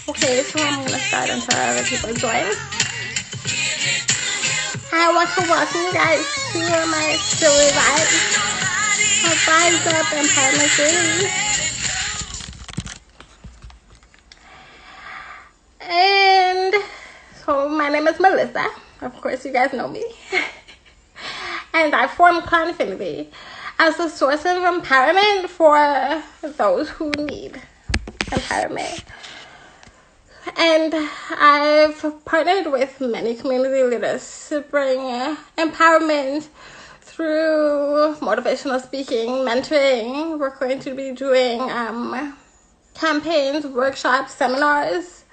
Okay, so I'm gonna start until other people join. I want to welcome you guys to my silly vibes of Rise Up Empowerment Series. And so my name is Melissa. Of course, you guys know me. And I form Clan Affinity as a source of empowerment for those who need empowerment. And I've partnered with many community leaders to bring empowerment through motivational speaking, mentoring. We're going to be doing campaigns, workshops, seminars.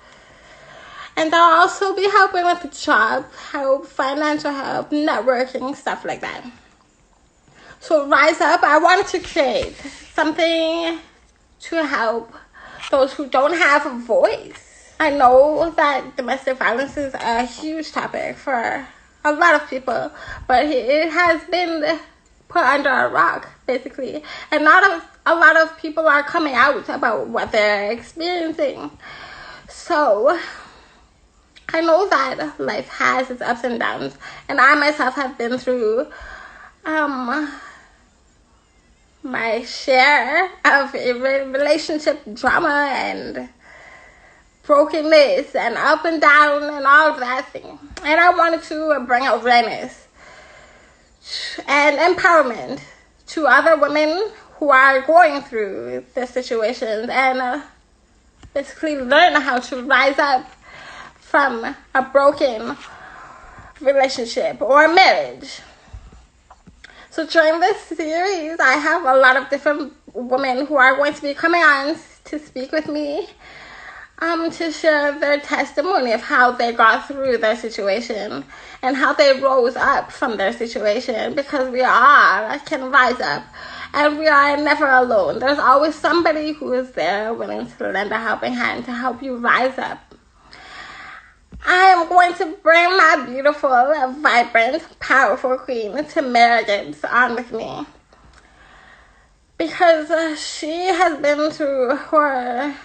And I'll also be helping with job help, financial help, networking, stuff like that. So Rise Up, I wanted to create something to help those who don't have a voice. I know that domestic violence is a huge topic for a lot of people, but it has been put under a rock, basically. And not a lot of people are coming out about what they're experiencing. So I know that life has its ups and downs, and I myself have been through my share of relationship drama and brokenness and up and down and all of that thing. And I wanted to bring awareness and empowerment to other women who are going through this situation and basically learn how to rise up from a broken relationship or marriage. So during this series, I have a lot of different women who are going to be coming on to speak with me to share their testimony of how they got through their situation and how they rose up from their situation, because we all can rise up and we are never alone. There's always somebody who is there willing to lend a helping hand to help you rise up. I am going to bring my beautiful, vibrant, powerful queen, Tamara Gibbs, on with me. Because she has been through her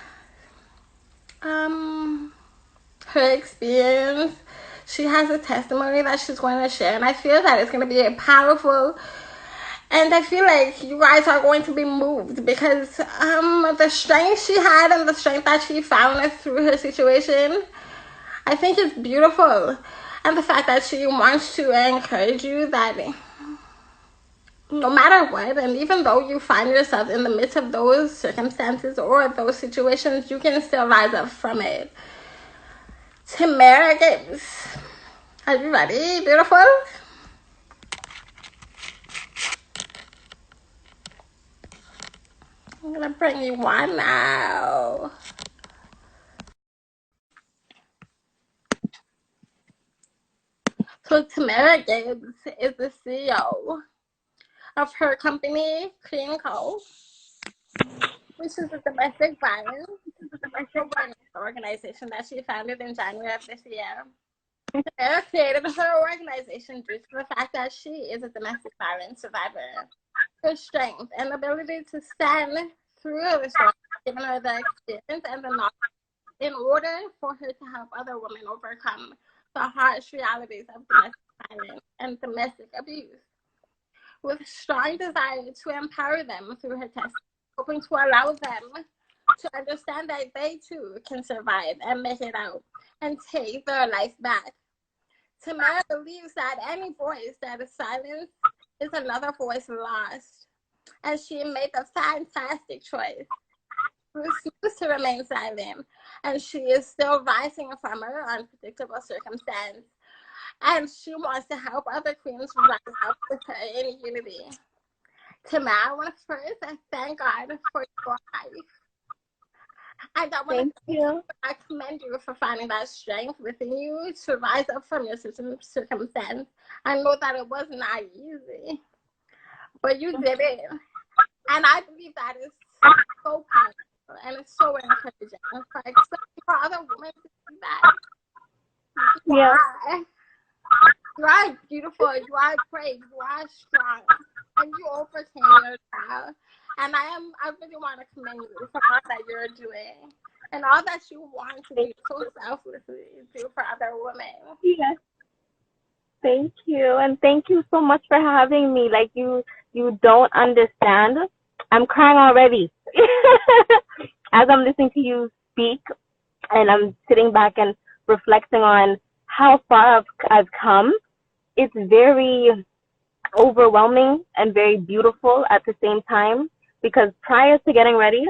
experience. She has a testimony that she's going to share. And I feel that it's going to be a powerful. And I feel like you guys are going to be moved because the strength she had and the strength that she found through her situation, I think it's beautiful. And the fact that she wants to encourage you that no matter what, and even though you find yourself in the midst of those circumstances or those situations, you can still rise up from it. Tamara Gibbs, are you ready, beautiful? I'm gonna bring you one now. So Tamara Gibbs is the CEO of her company, Clean Co., which is a domestic violence organization that she founded in January of this year. Tamara created her organization due to the fact that she is a domestic violence survivor. Her strength and ability to stand through the storm, given her the experience and the knowledge in order for her to help other women overcome the harsh realities of domestic violence and domestic abuse. With a strong desire to empower them through her testimony, hoping to allow them to understand that they too can survive and make it out and take their life back. Tamara believes that any voice that is silenced is another voice lost, and she made a fantastic choice. Refused to remain silent, and she is still rising from her unpredictable circumstance. And she wants to help other queens rise up with her in unity. Tamara, I want to first thank God for your life. And I commend you for finding that strength within you to rise up from your circumstance. I know that it was not easy, but you did it. And I believe that is so powerful and it's so encouraging, especially for other women to see that. Yeah. You are beautiful, you are brave, you are strong, and you overcame your trial. And I really want to commend you for all that you're doing. and all that you want to do so selflessly do for other women. Yes. Thank you. And thank you so much for having me. Like you don't understand. I'm crying already. As I'm listening to you speak and I'm sitting back and reflecting on how far I've come, it's very overwhelming and very beautiful at the same time because prior to getting ready,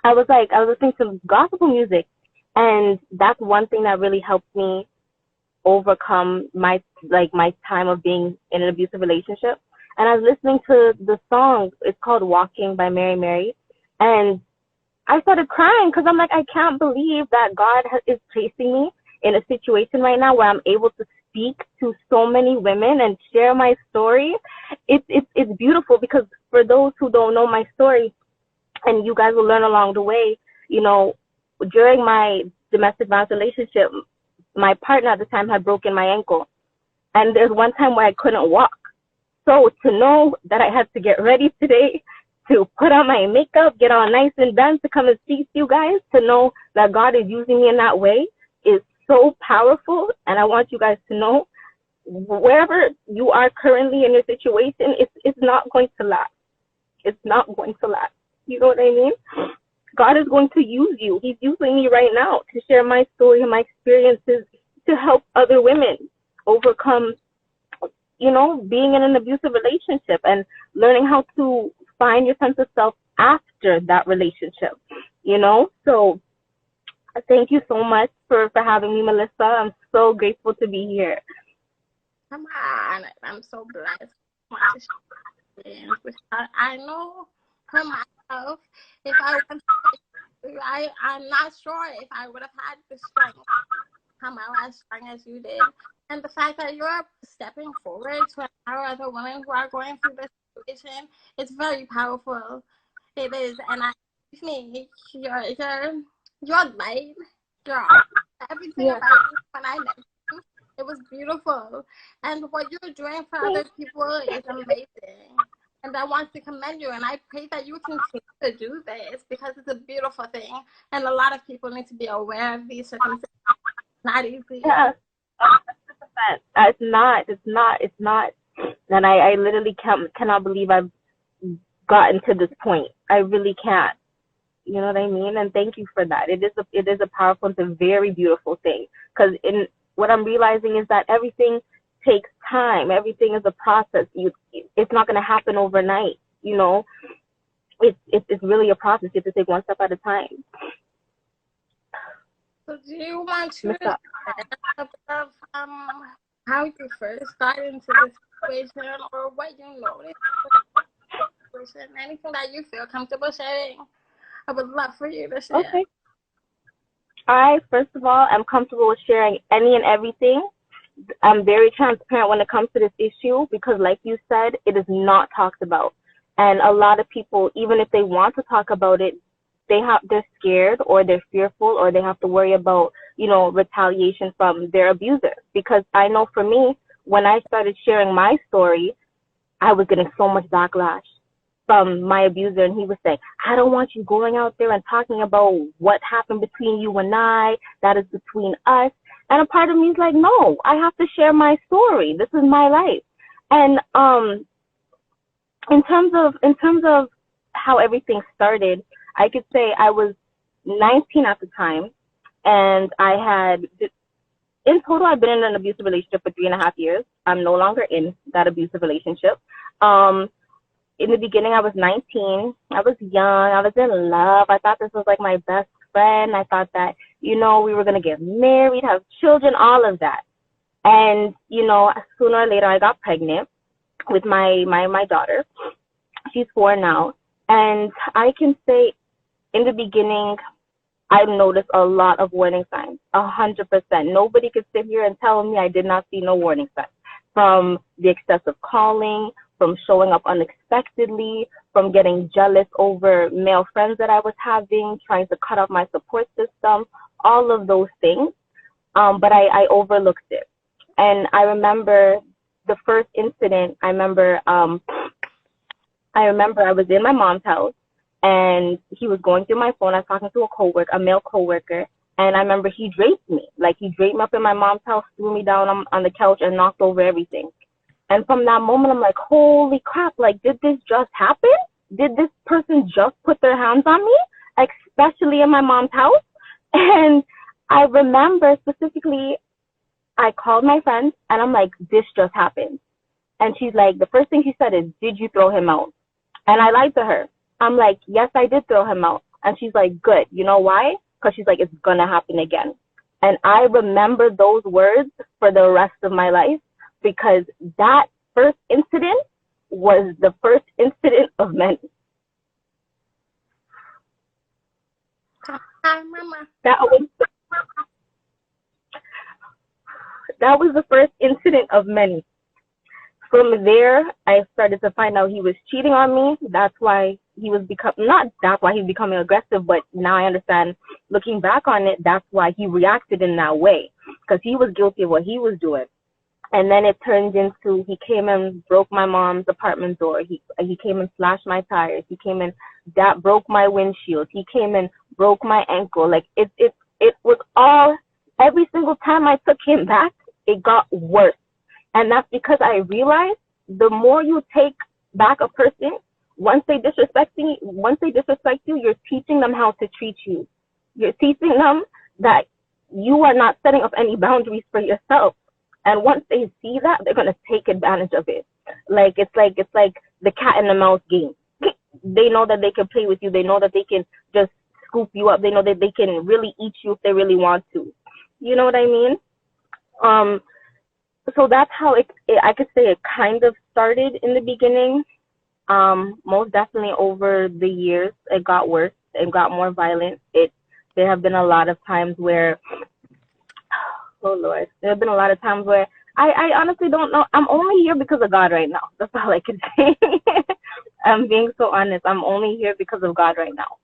I was listening to gospel music, and that's one thing that really helped me overcome my time of being in an abusive relationship. And I was listening to the song. It's called "Walking" by Mary Mary, and I started crying because I'm like, I can't believe that God is placing me in a situation right now where I'm able to speak to so many women and share my story. It's beautiful because for those who don't know my story, and you guys will learn along the way, you know, during my domestic violence relationship, my partner at the time had broken my ankle. And there's one time where I couldn't walk. So to know that I had to get ready today to put on my makeup, get all nice and done to come and speak to you guys, to know that God is using me in that way is so powerful. And I want you guys to know wherever you are currently in your situation, it's not going to last. It's not going to last. You know what I mean? God is going to use you. He's using me right now to share my story and my experiences to help other women overcome, you know, being in an abusive relationship and learning how to find your sense of self after that relationship, you know? So thank you so much for having me, Melissa. I'm so grateful to be here. Come on. I'm so blessed. I know for myself, if I went, I'm not sure if I would have had the strength come out as strong as you did. And the fact that you're stepping forward to empower other women who are going through this situation is very powerful. It is, and me, your light, girl, everything Yeah. about you when I met you, it was beautiful. And what you're doing for other people is amazing. And I want to commend you, and I pray that you continue to do this because it's a beautiful thing, and a lot of people need to be aware of these circumstances. Not easy. Yeah. 100%. It's not. And I literally cannot believe I've gotten to this point. I really can't. You know what I mean? And thank you for that. It is a powerful, it's a very beautiful thing. Because in what I'm realizing is that everything takes time. Everything is a process. It's not going to happen overnight. You know, it's really a process. You have to take one step at a time. So do you want to share a bit of how you first got into this situation, or what you noticed? Anything that you feel comfortable sharing, I would love for you to share. Okay. I, first of all, am comfortable with sharing any and everything. I'm very transparent when it comes to this issue because, like you said, it is not talked about. And a lot of people, even if they want to talk about it, they're scared or they're fearful or they have to worry about, you know, retaliation from their abuser. Because I know for me, when I started sharing my story, I was getting so much backlash from my abuser, and he was saying, I don't want you going out there and talking about what happened between you and I, that is between us. And a part of me is like, no, I have to share my story. This is my life. And in terms of how everything started, I could say I was 19 at the time, and in total, I've been in an abusive relationship for 3.5 years. I'm no longer in that abusive relationship. In the beginning, I was 19. I was young. I was in love. I thought this was like my best friend. I thought that, you know, we were going to get married, have children, all of that. And, you know, sooner or later, I got pregnant with my daughter. She's 4 now. And I can say in the beginning, I noticed a lot of warning signs, 100%. Nobody could sit here and tell me I did not see no warning signs. From the excessive calling, from showing up unexpectedly, from getting jealous over male friends that I was having, trying to cut off my support system, all of those things. But I overlooked it. And I remember the first incident, I remember I was in my mom's house, and he was going through my phone. I was talking to a male coworker, and I remember he draped me. Like, he draped me up in my mom's house, threw me down on the couch, and knocked over everything. And from that moment, I'm like, holy crap, like, did this just happen? Did this person just put their hands on me, especially in my mom's house? And I remember specifically, I called my friend, and I'm like, this just happened. And she's like, the first thing she said is, did you throw him out? And I lied to her. I'm like, yes, I did throw him out. And she's like, good. You know why? Because she's like, it's going to happen again. And I remember those words for the rest of my life, because that first incident was the first incident of many. Hi, Mama. That was the first incident of many. From there, I started to find out he was cheating on me. That's why he was becoming aggressive, but now I understand, looking back on it, that's why he reacted in that way, because he was guilty of what he was doing. And then it turned into, he came and broke my mom's apartment door. He came and slashed my tires. He came and broke my windshield. He came and broke my ankle. Like, it was all, every single time I took him back, it got worse. And that's because I realized the more you take back a person, once they disrespect you, you're teaching them how to treat you. You're teaching them that you are not setting up any boundaries for yourself. And once they see that, they're going to take advantage of it. It's like the cat and the mouse game. They know that they can play with you. They know that they can just scoop you up. They know that they can really eat you if they really want to. You know what I mean? So that's how I could say it kind of started in the beginning. Most definitely over the years, it got worse. It got more violent. There have been a lot of times where, oh Lord, there have been a lot of times where I honestly don't know. I'm only here because of God right now. That's all I can say. I'm being so honest. I'm only here because of God right now.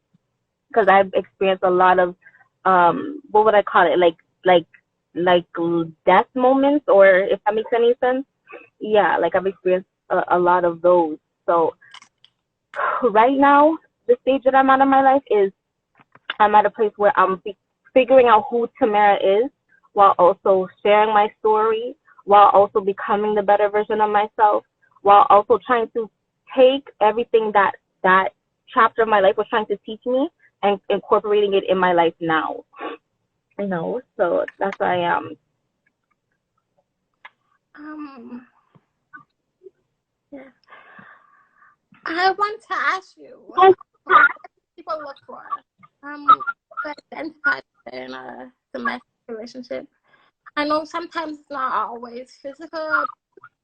Because I've experienced a lot of, what would I call it? Like death moments, or if that makes any sense. Yeah, like I've experienced a lot of those. So right now, the stage that I'm at in my life is I'm at a place where I'm figuring out who Tamara is, while also sharing my story, while also becoming the better version of myself, while also trying to take everything that chapter of my life was trying to teach me and incorporating it in my life now. So that's where I am. Yeah. I want to ask you, what people look for to identify in a domestic relationship? I know sometimes it's not always physical.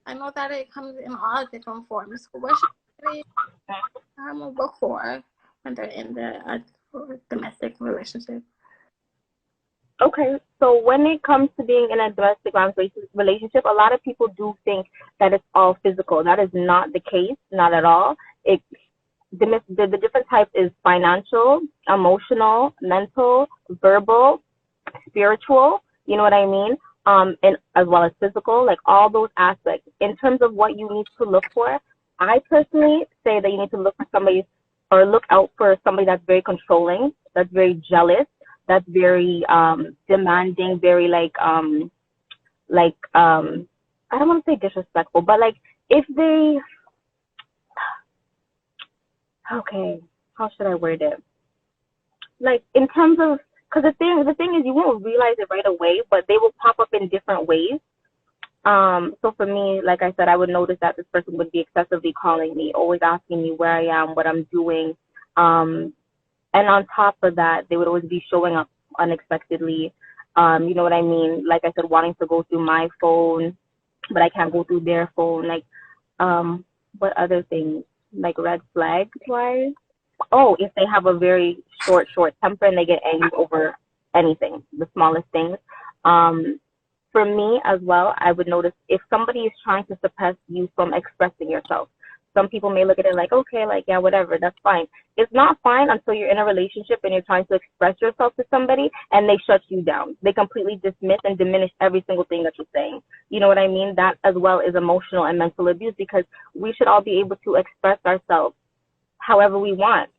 I know that it comes in all different forms. What should they look for when they're in the domestic relationship? Okay, so when it comes to being in a domestic relationship, a lot of people do think that it's all physical. That is not the case, not at all. The different types is financial, emotional, mental, verbal, spiritual, you know what I mean? And as well as physical, like all those aspects. In terms of what you need to look for, I personally say that you need to look for somebody, or look out for somebody that's very controlling, that's very jealous, that's very demanding, very I don't want to say disrespectful, but like if they, okay, how should I word it? Like in terms of, because the thing is, you won't realize it right away, but they will pop up in different ways. So for me, like I said, I would notice that this person would be excessively calling me, always asking me where I am, what I'm doing. And on top of that, they would always be showing up unexpectedly. You know what I mean? Like I said, wanting to go through my phone, but I can't go through their phone. Like, what other things? Like red flags wise? Oh, if they have a very short temper and they get angry over anything, the smallest things. For me as well, I would notice if somebody is trying to suppress you from expressing yourself. Some people may look at it like, okay, like, yeah, whatever, that's fine. It's not fine until you're in a relationship and you're trying to express yourself to somebody and they shut you down. They completely dismiss and diminish every single thing that you're saying. You know what I mean? That as well is emotional and mental abuse, because we should all be able to express ourselves however we want.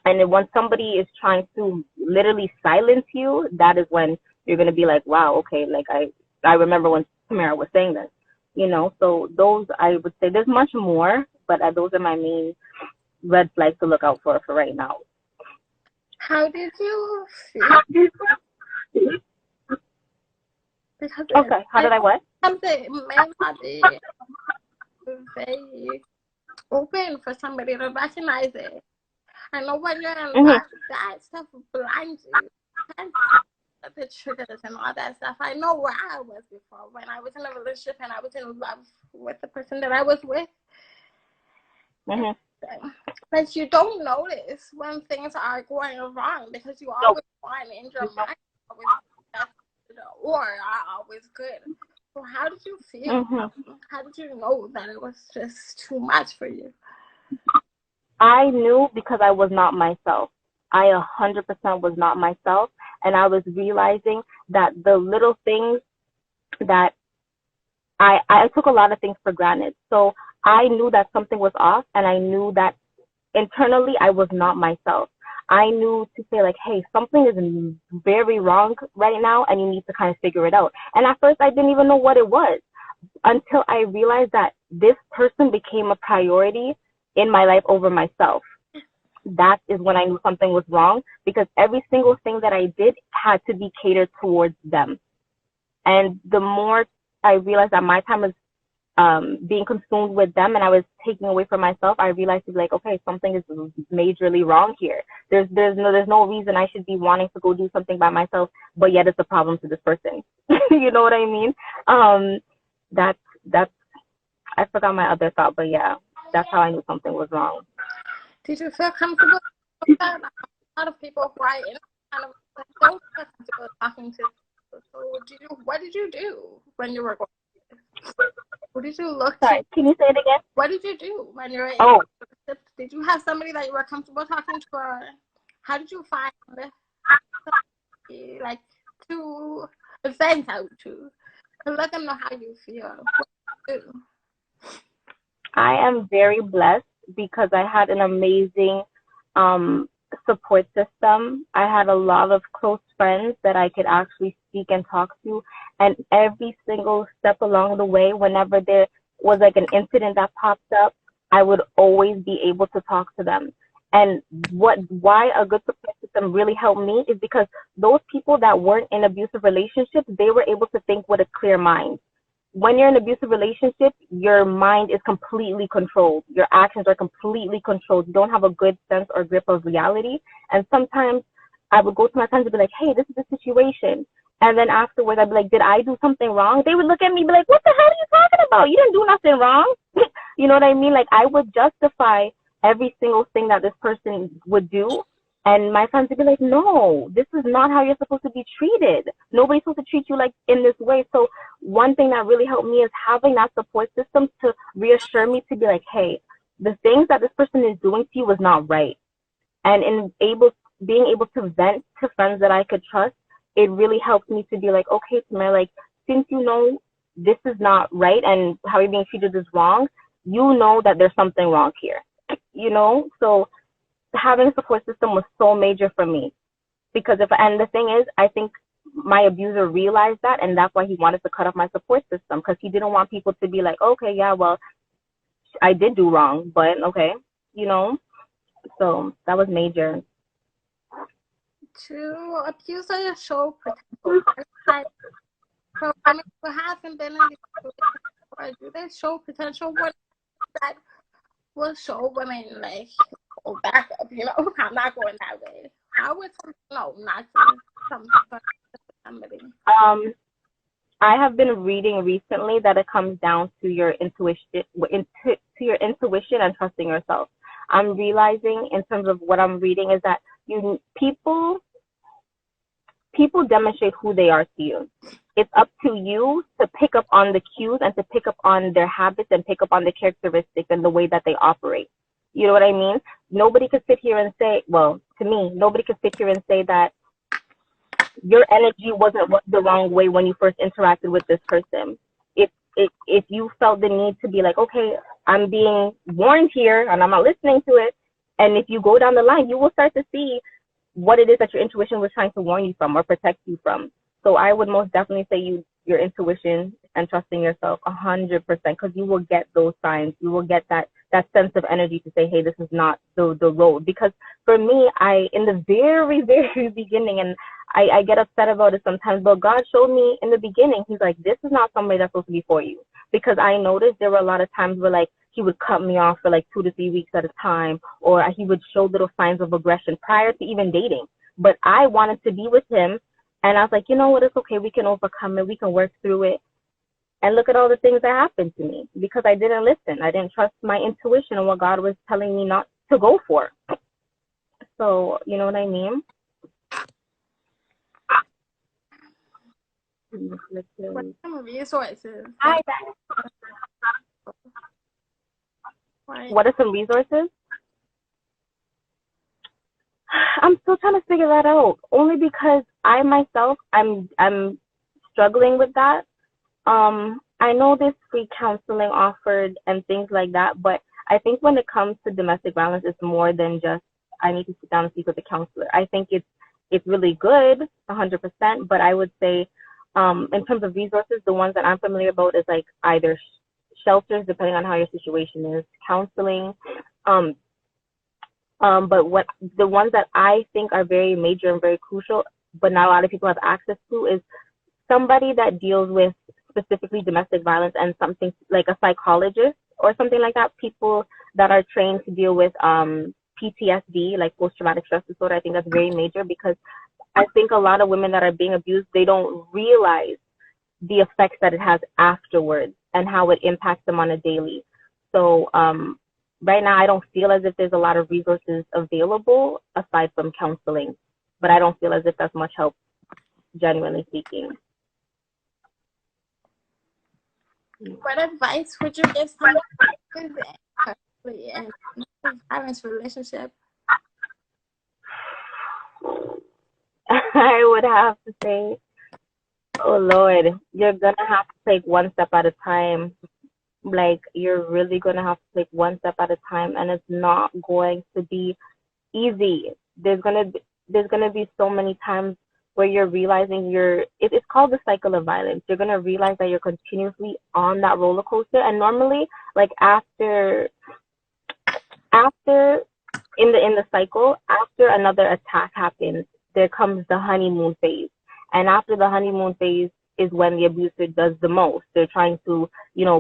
And then once somebody is trying to literally silence you, that is when you're gonna be like, wow, okay, like I remember when Tamara was saying this, you know. So those, I would say there's much more, but those are my main red flags to look out for right now. How did you feel? Because Okay, how did I what? Something may not be very open for somebody to recognize it. I know when you're in love, that stuff blinds you. And the triggers and all that stuff. I know where I was before when I was in a relationship and I was in love with the person that I was with. But you don't notice when things are going wrong because you always find in your mind or are always good. So how did you feel? How did you know that it was just too much for you? I knew because I was not myself. I 100% was not myself. And I was realizing that the little things that I took a lot of things for granted. So I knew that something was off, and I knew that internally I was not myself. I knew to say like, hey, something is very wrong right now, and you need to kind of figure it out. And at first I didn't even know what it was until I realized that this person became a priority in my life over myself. That is when I knew something was wrong, because every single thing that I did had to be catered towards them. And the more I realized that my time was being consumed with them and I was taking away from myself, I realized like, okay, something is majorly wrong here. There's no reason I should be wanting to go do something by myself, but yet it's a problem to this person. You know what I mean? That's I forgot my other thought, but yeah, that's how I knew something was wrong. Did you feel comfortable with that? A lot of people who are in kind of don't feel comfortable talking to. So what did you do when you were going? What did you look Sorry, can you say it again? What did you do when you were in a relationship? Did you have somebody that you were comfortable talking to, or how did you find somebody, like, to vent out to let them know how you feel? What did you do? I am very blessed because I had an amazing support system. I had a lot of close friends that I could actually speak and talk to. And every single step along the way, whenever there was like an incident that popped up, I would always be able to talk to them. And why a good support system really helped me is because those people that weren't in abusive relationships, they were able to think with a clear mind. When you're in an abusive relationship, your mind is completely controlled. Your actions are completely controlled. You don't have a good sense or grip of reality. And sometimes I would go to my friends and be like, hey, this is the situation. And then afterwards, I'd be like, did I do something wrong? They would look at me and be like, what the hell are you talking about? You didn't do nothing wrong. You know what I mean? Like, I would justify every single thing that this person would do. And my friends would be like, no, this is not how you're supposed to be treated. Nobody's supposed to treat you like in this way. So one thing that really helped me is having that support system to reassure me to be like, hey, the things that this person is doing to you was not right. And being able to vent to friends that I could trust, it really helped me to be like, okay, Tamara, like, since you know this is not right and how you're being treated is wrong, you know that there's something wrong here, you know? So having a support system was so major for me, because and the thing is, I think my abuser realized that, and that's why he wanted to cut off my support system, because he didn't want people to be like, okay, yeah, well, I did do wrong, but okay, you know. So that was major. To abusers show potential. So women who haven't been in these situations, do they show potential? What that will show women like, oh, back up, you know, I'm not going that way. How would not to somebody? I have been reading recently that it comes down to your intuition, and trusting yourself. I'm realizing in terms of what I'm reading is that people demonstrate who they are to you. It's up to you to pick up on the cues and to pick up on their habits and pick up on the characteristics and the way that they operate. You know what I mean? Nobody could sit here and say, well, to me, nobody could sit here and say that your energy wasn't the wrong way when you first interacted with this person. If you felt the need to be like, okay, I'm being warned here and I'm not listening to it, And if you go down the line, you will start to see what it is that your intuition was trying to warn you from or protect you from. So I would most definitely say your intuition and trusting yourself 100%, because you will get those signs. You will get that sense of energy to say, hey, this is not the road. Because for me, I in the very, very beginning, and I get upset about it sometimes, but God showed me in the beginning, he's like, this is not somebody that's supposed to be for you. Because I noticed there were a lot of times where like he would cut me off for like 2 to 3 weeks at a time, or he would show little signs of aggression prior to even dating. But I wanted to be with him, and I was like, you know what, it's okay, we can overcome it, we can work through it. And look at all the things that happened to me because I didn't listen. I didn't trust my intuition and what God was telling me not to go for. So, you know what I mean? What some resources? What are some resources? I'm still trying to figure that out. Only because I myself, I'm struggling with that. I know there's free counseling offered and things like that, but I think when it comes to domestic violence, it's more than just I need to sit down and speak with a counselor. I think it's really good, 100%, but I would say in terms of resources, the ones that I'm familiar about is like either shelters, depending on how your situation is, counseling, but what the ones that I think are very major and very crucial, but not a lot of people have access to, is somebody that deals with specifically domestic violence and something like a psychologist or something like that. People that are trained to deal with PTSD, like post-traumatic stress disorder. I think that's very major because I think a lot of women that are being abused, they don't realize the effects that it has afterwards and how it impacts them on a daily. So right now, I don't feel as if there's a lot of resources available aside from counseling, but I don't feel as if that's much help, genuinely speaking. What advice would you give someone in a violence relationship? I would have to say, oh Lord, you're gonna have to take one step at a time. Like you're really gonna have to take one step at a time, and it's not going to be easy. There's gonna be so many times where you're realizing it's called the cycle of violence. You're gonna realize that you're continuously on that roller coaster, and normally, like after in the cycle, after another attack happens, there comes the honeymoon phase, and after the honeymoon phase is when the abuser does the most. They're trying to,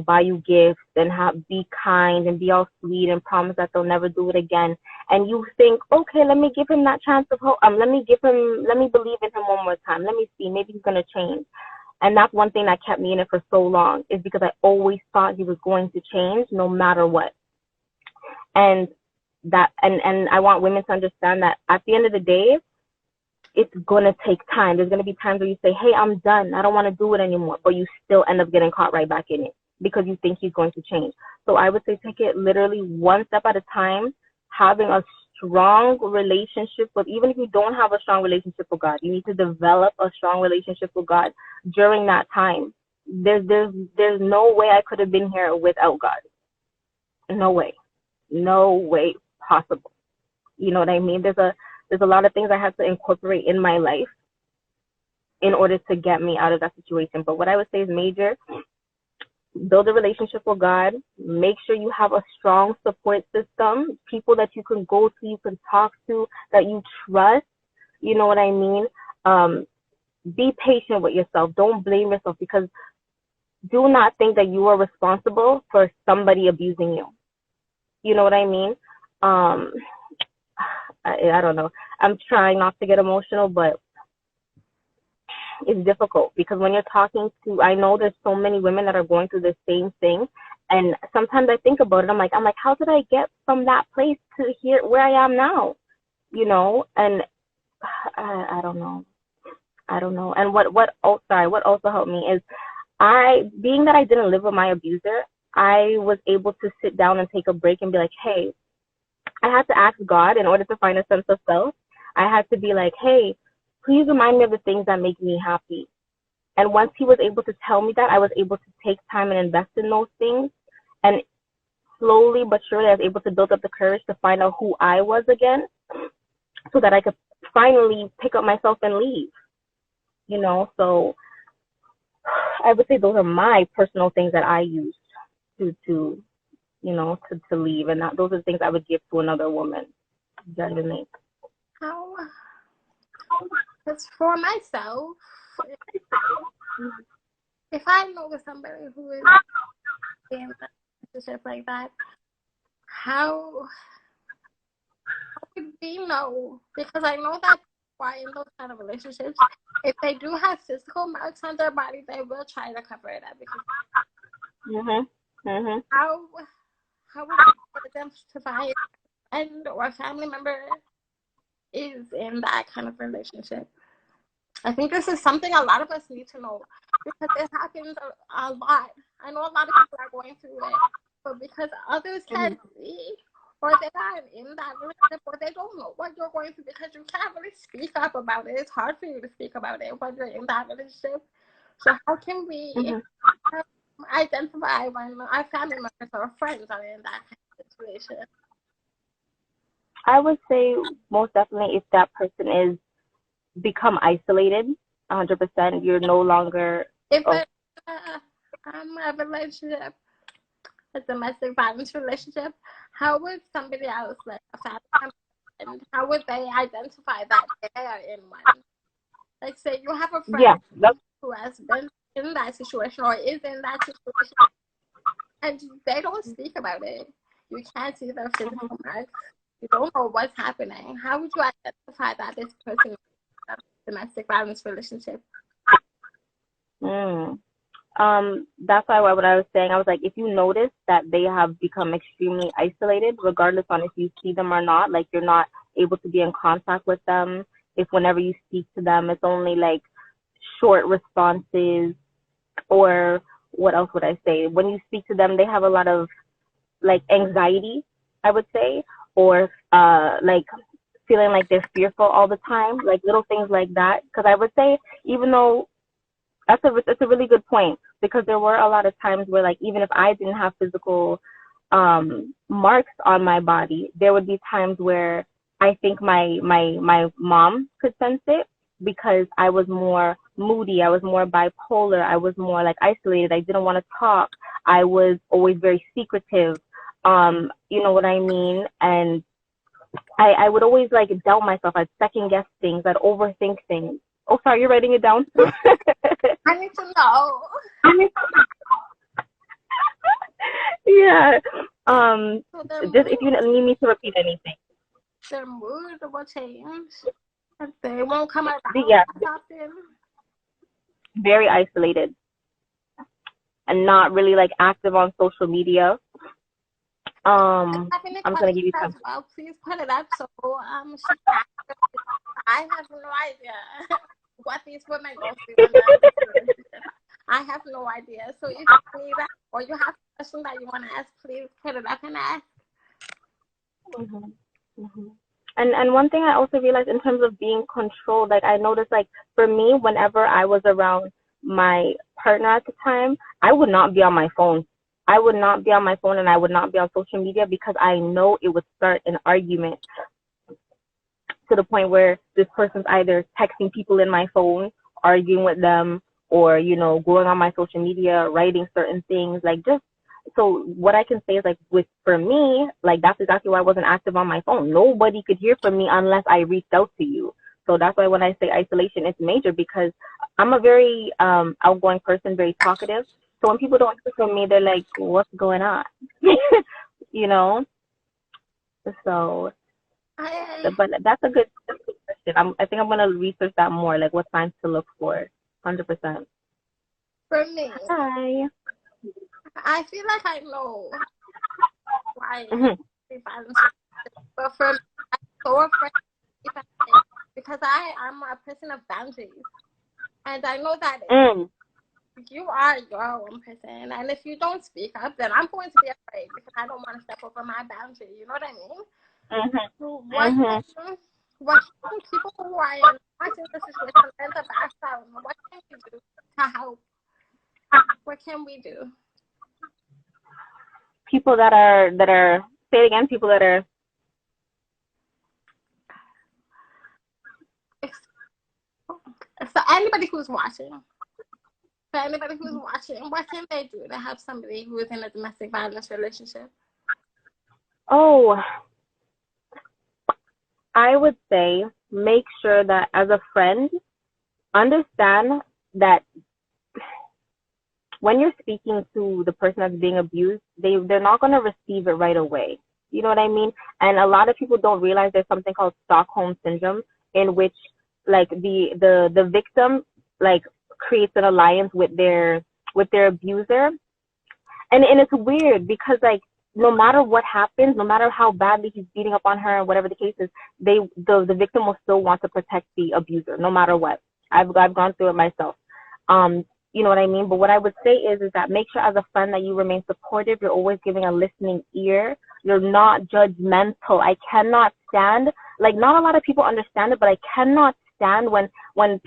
buy you gifts and be kind and be all sweet and promise that they'll never do it again. And you think, okay, let me give him that chance of hope. Let me believe in him one more time. Let me see, maybe he's gonna change. And that's one thing that kept me in it for so long, is because I always thought he was going to change no matter what. And I want women to understand that at the end of the day, it's going to take time. There's going to be times where you say, hey, I'm done. I don't want to do it anymore. But you still end up getting caught right back in it because you think he's going to change. So I would say take it literally one step at a time, having a strong relationship with, even if you don't have a strong relationship with God, you need to develop a strong relationship with God during that time. There's no way I could have been here without God. No way. No way possible. You know what I mean? There's a lot of things I had to incorporate in my life in order to get me out of that situation. But what I would say is major, build a relationship with God. Make sure you have a strong support system, people that you can go to, you can talk to, that you trust. You know what I mean? Be patient with yourself. Don't blame yourself, because do not think that you are responsible for somebody abusing you. You know what I mean? I don't know. I'm trying not to get emotional, but it's difficult because when you're talking to, I know there's so many women that are going through the same thing. And sometimes I think about it. I'm like, how did I get from that place to here where I am now? And I don't know. And what also helped me is being that I didn't live with my abuser, I was able to sit down and take a break and be like, hey, I had to ask God in order to find a sense of self. I had to be like, hey, please remind me of the things that make me happy. And once he was able to tell me that, I was able to take time and invest in those things. And slowly but surely I was able to build up the courage to find out who I was again, so that I could finally pick up myself and leave. So I would say those are my personal things that I use to to leave, and those are the things I would give to another woman. Genuinely. How? Because for myself, if I know somebody who is in a relationship like that, how would we know? Because I know that why in those kind of relationships, if they do have physical marks on their body, they will try to cover it up. Because how would we identify a friend or a family member is in that kind of relationship? I think this is something a lot of us need to know, because it happens a lot. I know a lot of people are going through it, but because others can't see, or they aren't in that relationship, or they don't know what you're going through, because you can't really speak up about it. It's hard for you to speak about it when you're in that relationship. So how can we identify when our family members or friends are in that kind of situation? I would say most definitely if that person is become isolated, 100%, you're no longer. If a relationship, a domestic violence relationship, how would somebody else, like a family member, how would they identify that they are in one? Like, say you have a friend who has been in that situation or is in that situation, and they don't speak about it. You can't see their physical marks. You don't know what's happening. How would you identify that this person is in a domestic violence relationship? That's why what I was saying, I was like, if you notice that they have become extremely isolated, regardless on if you see them or not, like you're not able to be in contact with them, if whenever you speak to them, it's only like short responses, or what else would I say? When you speak to them, they have a lot of like anxiety, I would say, or like feeling like they're fearful all the time, like little things like that. Because I would say, even though that's a really good point, because there were a lot of times where, like, even if I didn't have physical marks on my body, there would be times where I think my mom could sense it, because I was more moody, I was more bipolar, I was more like isolated, I didn't want to talk, I was always very secretive, you know what I mean? And I would always like doubt myself, I'd second guess things, I'd overthink things. Oh, sorry, you're writing it down? I need to know. Yeah. So Just if you need me to repeat anything. Their mood will change. They won't come around often. Very isolated. And not really like active on social media. I'm gonna give you time. Well, please put it up so I have no idea what these women go through. I have no idea. So if you need that, or you have a question that you want to ask, please put it up and ask. And one thing I also realized in terms of being controlled, like I noticed, like for me, whenever I was around my partner at the time, I would not be on my phone. I would not be on my phone, and I would not be on social media, because I know it would start an argument, to the point where this person's either texting people in my phone, arguing with them, or, you know, going on my social media, writing certain things, like just. So what I can say is, like, for me, like, that's exactly why I wasn't active on my phone. Nobody could hear from me unless I reached out to you. So that's why when I say isolation, it's major, because I'm a very outgoing person, very talkative. So when people don't hear from me, they're like, what's going on? You know? So, but that's a good question. I think I'm going to research that more, like what signs to look for, 100%. For me, hi. I feel like I know why violence, but for me, I'm so afraid because I am a person of boundaries, and I know that you are your own person, and if you don't speak up, then I'm going to be afraid, because I don't want to step over my boundary. You know what I mean? What can people who are in the situation learn the background? What can we do to help? What can we do? people that are say it again, people that are So anybody who's watching, what can they do to help somebody who is in a domestic violence relationship? Oh, I would say make sure that as a friend, understand that when you're speaking to the person that's being abused, they're not going to receive it right away. You know what I mean? And a lot of people don't realize there's something called Stockholm syndrome, in which like the victim like creates an alliance with their abuser, and it's weird because like no matter what happens, no matter how badly he's beating up on her, whatever the case is, the victim will still want to protect the abuser no matter what. I've gone through it myself. You know what I mean? But what I would say is that make sure as a friend that you remain supportive. You're always giving a listening ear. You're not judgmental. I cannot stand, like, not a lot of people understand it, but I cannot stand when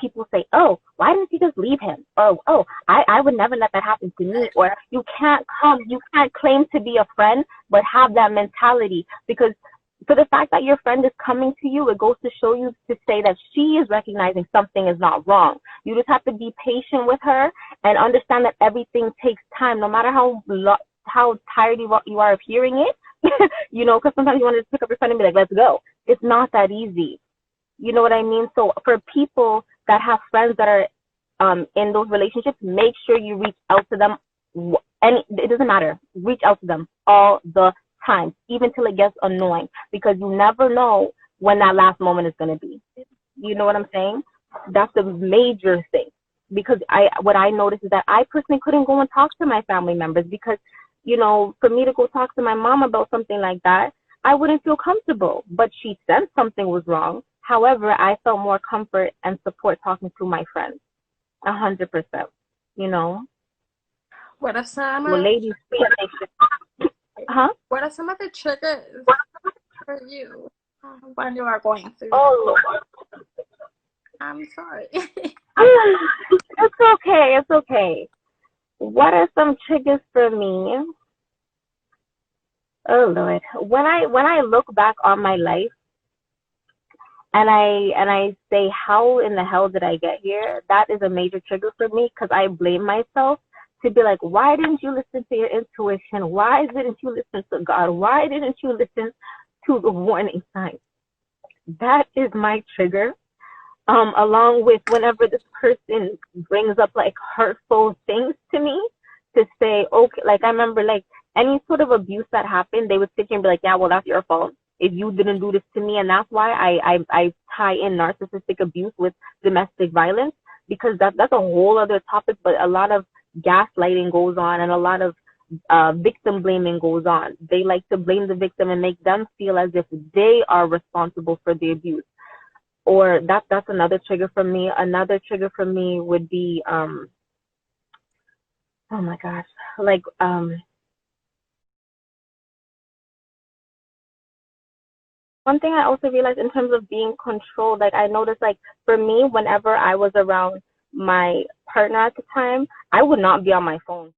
people say, oh, why didn't you just leave him? Or, oh, I would never let that happen to me. Or you can't claim to be a friend, but have that mentality. Because for the fact that your friend is coming to you, it goes to show you to say that she is recognizing something is not wrong. You just have to be patient with her and understand that everything takes time, no matter how tired you are of hearing it. You know, because sometimes you want to just pick up your friend and be like, let's go. It's not that easy. You know what I mean? So for people that have friends that are in those relationships, make sure you reach out to them. And it doesn't matter. Reach out to them all the time, even till it gets annoying, because you never know when that last moment is going to be. You know what I'm saying? That's a major thing. Because what I noticed is that I personally couldn't go and talk to my family members because, you know, for me to go talk to my mom about something like that, I wouldn't feel comfortable. But she sensed something was wrong. However, I felt more comfort and support talking to my friends. 100%. You know? What are some Well, ladies, what are some of the triggers for you when you are going through Oh, that? I'm sorry. It's okay. It's okay. What are some triggers for me? Oh Lord, when I look back on my life and I say how in the hell did I get here? That is a major trigger for me because I blame myself to be like, why didn't you listen to your intuition? Why didn't you listen to God? Why didn't you listen to the warning signs? That is my trigger. Along with whenever this person brings up like hurtful things to me, to say, okay, like I remember like any sort of abuse that happened, they would sit here and be like, yeah, well, that's your fault if you didn't do this to me. And that's why I tie in narcissistic abuse with domestic violence, because that's a whole other topic, but a lot of gaslighting goes on and a lot of victim blaming goes on. They like to blame the victim and make them feel as if they are responsible for the abuse. Or that's another trigger for me. Another trigger for me would be oh my gosh, like one thing I also realized in terms of being controlled, like I noticed like for me, whenever I was around my partner at the time, I would not be on my phone.